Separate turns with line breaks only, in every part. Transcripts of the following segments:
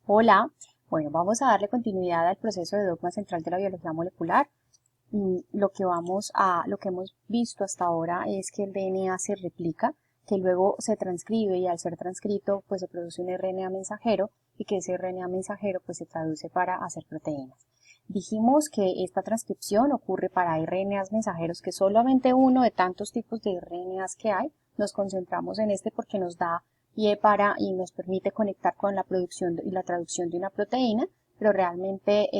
Hola, bueno, vamos a darle continuidad al proceso de dogma central de la biología molecular. Lo que hemos visto hasta ahora es que el DNA se replica, que luego se transcribe y al ser transcrito pues se produce un RNA mensajero y que ese RNA mensajero pues se traduce para hacer proteínas. Dijimos que esta transcripción ocurre para RNAs mensajeros, que solamente uno de tantos tipos de RNAs que hay. Nos concentramos en este porque nos da y nos permite conectar con la producción y la traducción de una proteína, pero realmente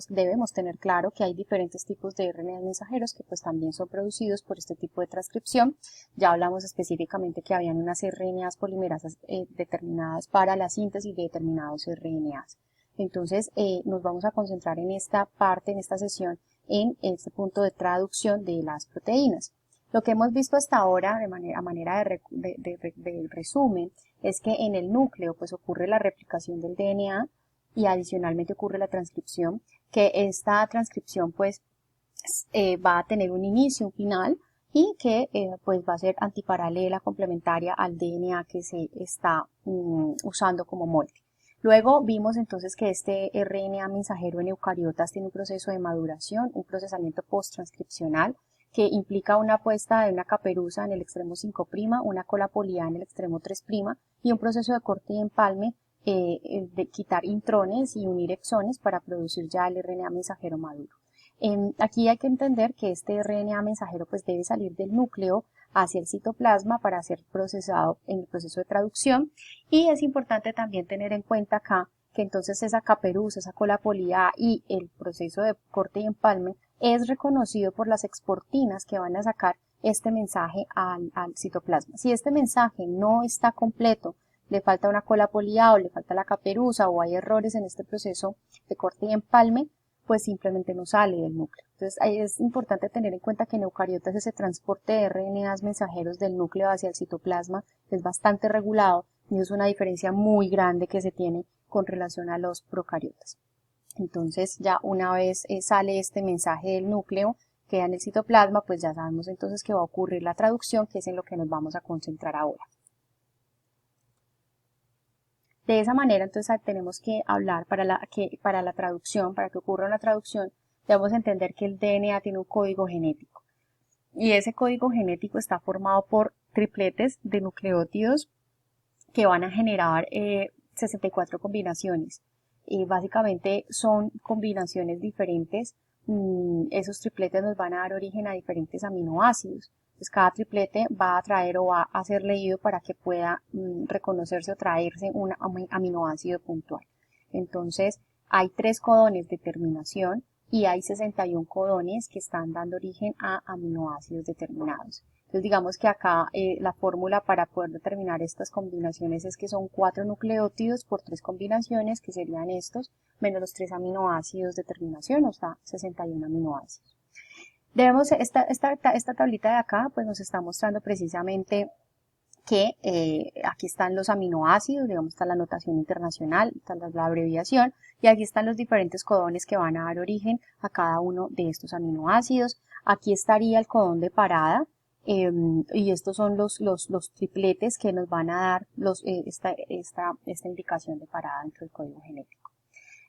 debemos tener claro que hay diferentes tipos de RNA mensajeros que pues también son producidos por este tipo de transcripción. Ya hablamos específicamente que habían unas RNAs polimerasas determinadas para la síntesis de determinados RNAs. Entonces nos vamos a concentrar en esta parte, en esta sesión, en este punto de traducción de las proteínas. Lo que hemos visto hasta ahora, a manera de resumen, es que en el núcleo pues ocurre la replicación del DNA y adicionalmente ocurre la transcripción, que esta transcripción pues va a tener un inicio, un final, y que pues va a ser antiparalela, complementaria al DNA que se está usando como molde. Luego vimos entonces que este RNA mensajero en eucariotas tiene un proceso de maduración, un procesamiento post-transcripcional, que implica una puesta de una caperuza en el extremo 5', una cola poliada en el extremo 3' y un proceso de corte y empalme de quitar intrones y unir exones para producir ya el RNA mensajero maduro. Aquí hay que entender que este RNA mensajero pues debe salir del núcleo hacia el citoplasma para ser procesado en el proceso de traducción, y es importante también tener en cuenta acá que entonces esa caperuza, esa cola poliada y el proceso de corte y empalme es reconocido por las exportinas que van a sacar este mensaje al citoplasma. Si este mensaje no está completo, le falta una cola poliada o le falta la caperuza o hay errores en este proceso de corte y empalme, pues simplemente no sale del núcleo. Entonces es importante tener en cuenta que en eucariotas ese transporte de RNAs mensajeros del núcleo hacia el citoplasma es bastante regulado y es una diferencia muy grande que se tiene con relación a los procariotas. Entonces ya una vez sale este mensaje del núcleo, queda en el citoplasma, pues ya sabemos entonces que va a ocurrir la traducción, que es en lo que nos vamos a concentrar ahora. De esa manera, entonces tenemos que hablar para la traducción, para que ocurra una traducción, debemos entender que el DNA tiene un código genético. Y ese código genético está formado por tripletes de nucleótidos que van a generar 64 combinaciones. Básicamente son combinaciones diferentes. Esos tripletes nos van a dar origen a diferentes aminoácidos. Entonces, cada triplete va a traer o va a ser leído para que pueda reconocerse o traerse un aminoácido puntual. Entonces, hay 3 codones de terminación y hay 61 codones que están dando origen a aminoácidos determinados. Entonces digamos que acá la fórmula para poder determinar estas combinaciones es que son 4 nucleótidos por 3 combinaciones, que serían estos, menos los 3 aminoácidos de terminación, o sea, 61 aminoácidos. Esta tablita de acá pues nos está mostrando precisamente que aquí están los aminoácidos, digamos, está la notación internacional, está la abreviación, y aquí están los diferentes codones que van a dar origen a cada uno de estos aminoácidos. Aquí estaría el codón de parada, y estos son los tripletes que nos van a dar esta indicación de parada dentro del código genético.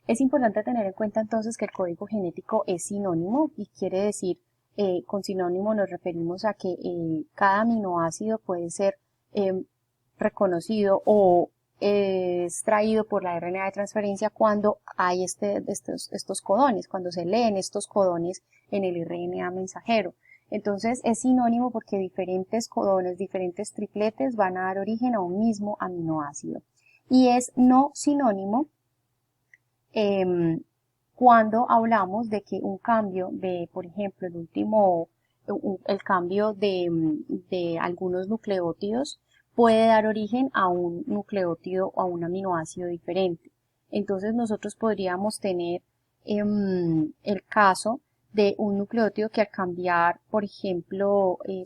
Es importante tener en cuenta entonces que el código genético es sinónimo y quiere decir, con sinónimo nos referimos a que cada aminoácido puede ser reconocido o extraído por la RNA de transferencia cuando hay estos codones, cuando se leen estos codones en el RNA mensajero. Entonces es sinónimo porque diferentes codones, diferentes tripletes van a dar origen a un mismo aminoácido. Y es no sinónimo cuando hablamos de que un cambio de, por ejemplo, el cambio de algunos nucleótidos puede dar origen a un nucleótido o a un aminoácido diferente. Entonces nosotros podríamos tener el caso de un nucleótido que al cambiar, por ejemplo, en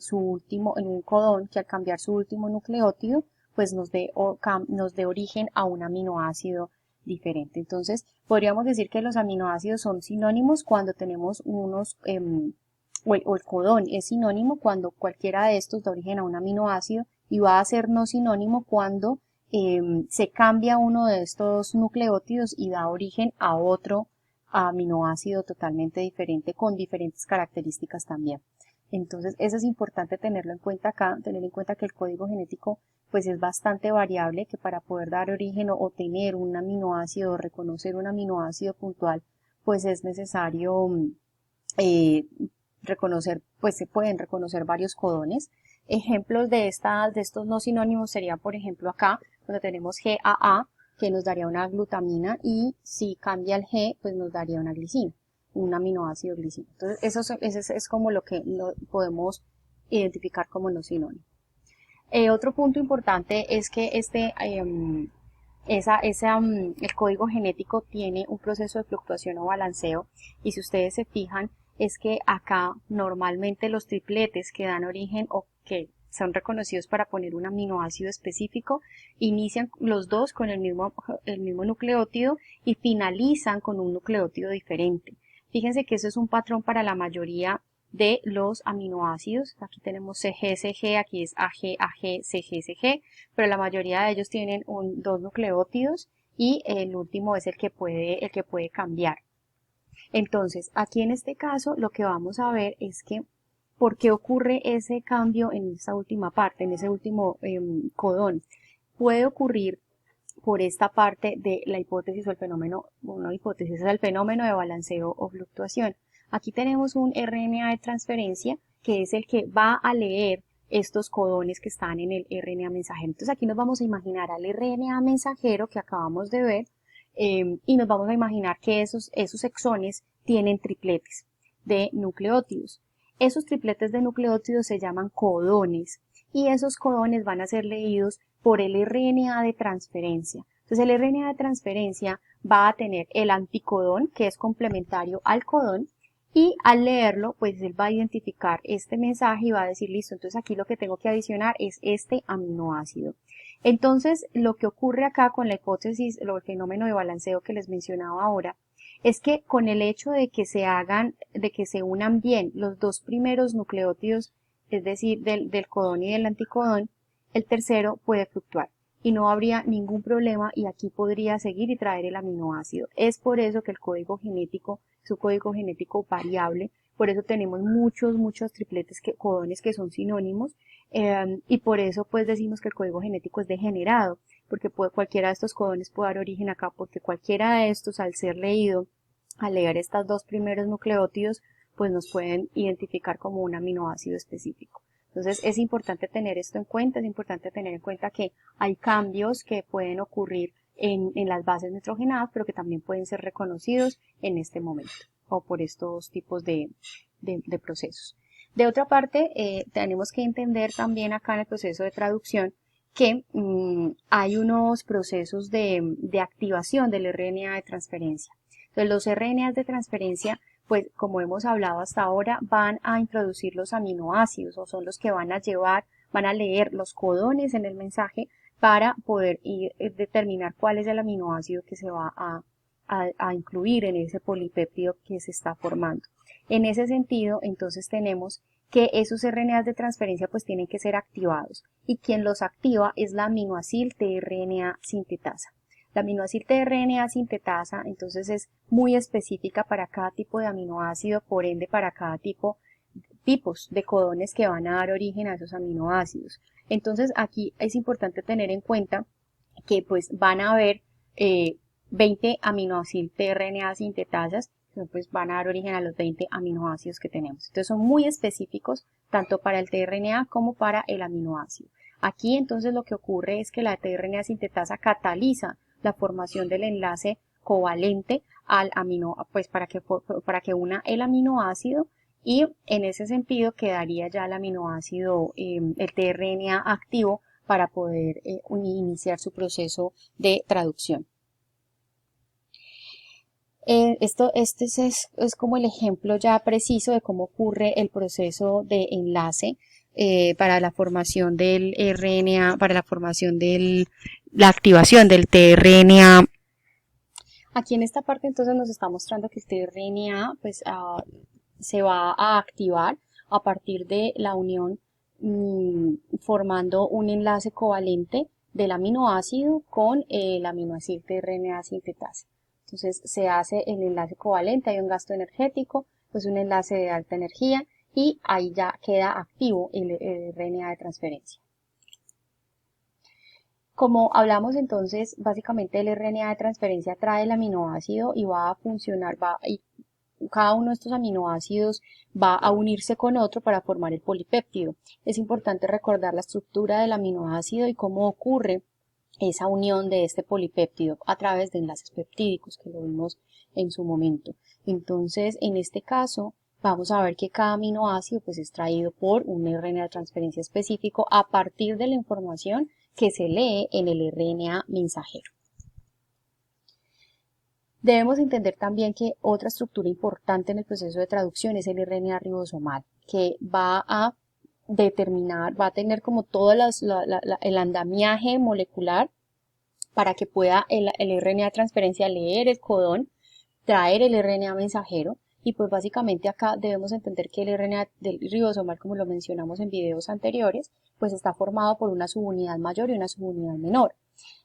un codón, que al cambiar su último nucleótido, pues nos dé origen a un aminoácido diferente. Entonces, podríamos decir que los aminoácidos son sinónimos cuando tenemos o el codón es sinónimo cuando cualquiera de estos da origen a un aminoácido, y va a ser no sinónimo cuando se cambia uno de estos nucleótidos y da origen a otro aminoácido totalmente diferente con diferentes características también. Entonces, eso es importante tenerlo en cuenta acá, tener en cuenta que el código genético pues es bastante variable, que para poder dar origen o tener un aminoácido o reconocer un aminoácido puntual, pues es necesario eh, reconocer, pues se pueden reconocer varios codones. Ejemplos de estos no sinónimos serían, por ejemplo, acá, donde tenemos GAA, que nos daría una glutamina, y si cambia el G, pues nos daría una glicina, un aminoácido glicina. Entonces, eso es como lo que podemos identificar como no sinónimo. Otro punto importante es que el código genético tiene un proceso de fluctuación o balanceo, y si ustedes se fijan, es que acá normalmente los tripletes que dan origen o que son reconocidos para poner un aminoácido específico, inician los dos con el mismo nucleótido y finalizan con un nucleótido diferente. Fíjense que eso es un patrón para la mayoría de los aminoácidos. Aquí tenemos CG, CG, aquí es AG, AG, CG, CG, pero la mayoría de ellos tienen dos nucleótidos y el último es el que puede cambiar. Entonces, aquí en este caso lo que vamos a ver es que ¿por qué ocurre ese cambio en esa última parte, en ese último codón? Puede ocurrir por esta parte de la hipótesis o el fenómeno, una hipótesis es el fenómeno de balanceo o fluctuación. Aquí tenemos un RNA de transferencia que es el que va a leer estos codones que están en el RNA mensajero. Entonces aquí nos vamos a imaginar al RNA mensajero que acabamos de ver y nos vamos a imaginar que esos exones tienen tripletes de nucleótidos. Esos tripletes de nucleótidos se llaman codones y esos codones van a ser leídos por el RNA de transferencia. Entonces el RNA de transferencia va a tener el anticodón que es complementario al codón y al leerlo pues él va a identificar este mensaje y va a decir listo, entonces aquí lo que tengo que adicionar es este aminoácido. Entonces lo que ocurre acá con la hipótesis o el fenómeno de balanceo que les mencionaba ahora es que con el hecho de que se unan bien los dos primeros nucleótidos, es decir, del codón y del anticodón, el tercero puede fluctuar y no habría ningún problema y aquí podría seguir y traer el aminoácido. Es por eso que el código genético es un código genético variable, por eso tenemos muchos tripletes codones que son sinónimos y por eso pues decimos que el código genético es degenerado, porque cualquiera de estos codones puede dar origen acá, porque cualquiera de estos al ser leído, al leer estos dos primeros nucleótidos, pues nos pueden identificar como un aminoácido específico. Entonces es importante tener esto en cuenta, es importante tener en cuenta que hay cambios que pueden ocurrir en las bases nitrogenadas, pero que también pueden ser reconocidos en este momento o por estos tipos de procesos. De otra parte, tenemos que entender también acá en el proceso de traducción que hay unos procesos de activación del RNA de transferencia. Entonces los RNAs de transferencia pues como hemos hablado hasta ahora, van a introducir los aminoácidos o son los que van a leer los codones en el mensaje para poder determinar cuál es el aminoácido que se va a incluir en ese polipéptido que se está formando. En ese sentido, entonces tenemos que esos RNAs de transferencia pues tienen que ser activados y quien los activa es la aminoacil tRNA sintetasa. La aminoácido tRNA sintetasa entonces es muy específica para cada tipo de aminoácido, por ende para cada tipos de codones que van a dar origen a esos aminoácidos. Entonces aquí es importante tener en cuenta que pues van a haber 20 aminoácido tRNA sintetasas, que pues van a dar origen a los 20 aminoácidos que tenemos. Entonces son muy específicos tanto para el tRNA como para el aminoácido. Aquí entonces lo que ocurre es que la tRNA sintetasa cataliza la formación del enlace covalente al pues para que una el aminoácido y en ese sentido quedaría ya el aminoácido, el tRNA activo para poder iniciar su proceso de traducción. Este es como el ejemplo ya preciso de cómo ocurre el proceso de enlace para la formación del RNA, para la formación la activación del tRNA. Aquí en esta parte entonces nos está mostrando que el tRNA pues, se va a activar a partir de la unión formando un enlace covalente del aminoácido con el aminoácido de RNA sintetasa. Entonces se hace el enlace covalente, hay un gasto energético, pues un enlace de alta energía y ahí ya queda activo el RNA de transferencia. Como hablamos entonces, básicamente el RNA de transferencia trae el aminoácido y va a funcionar, cada uno de estos aminoácidos va a unirse con otro para formar el polipéptido. Es importante recordar la estructura del aminoácido y cómo ocurre esa unión de este polipéptido a través de enlaces peptídicos que lo vimos en su momento. Entonces, en este caso, vamos a ver que cada aminoácido pues es traído por un RNA de transferencia específico a partir de la información que se lee en el RNA mensajero. Debemos entender también que otra estructura importante en el proceso de traducción es el RNA ribosomal, que va a determinar, va a tener como todo el andamiaje molecular para que pueda el RNA de transferencia leer el codón, traer el RNA mensajero y pues básicamente acá debemos entender que el RNA del ribosomal, como lo mencionamos en videos anteriores, pues está formado por una subunidad mayor y una subunidad menor.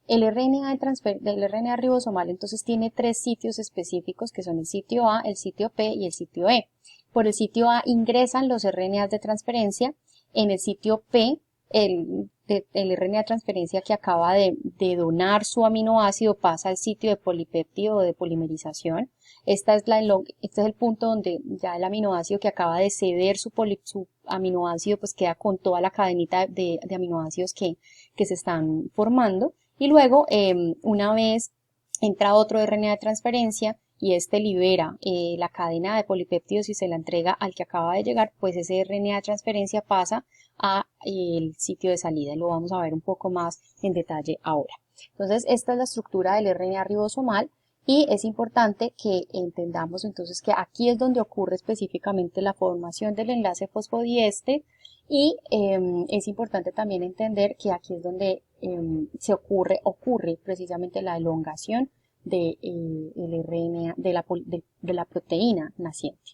El RNA ribosomal entonces tiene tres sitios específicos que son el sitio A, el sitio P y el sitio E. Por el sitio A ingresan los RNAs de transferencia, en el sitio P el RNA de transferencia que acaba de donar su aminoácido pasa al sitio de polipéptido o de polimerización. Este es el punto donde ya el aminoácido que acaba de ceder su aminoácido pues queda con toda la cadenita de aminoácidos que se están formando. Y luego, una vez entra otro RNA de transferencia y este libera la cadena de polipéptidos y se la entrega al que acaba de llegar, pues ese RNA de transferencia pasa a el sitio de salida. Lo vamos a ver un poco más en detalle ahora. Entonces, esta es la estructura del RNA ribosomal y es importante que entendamos entonces que aquí es donde ocurre específicamente la formación del enlace fosfodiéster y es importante también entender que aquí es donde ocurre precisamente la elongación de el RNA de la proteína naciente.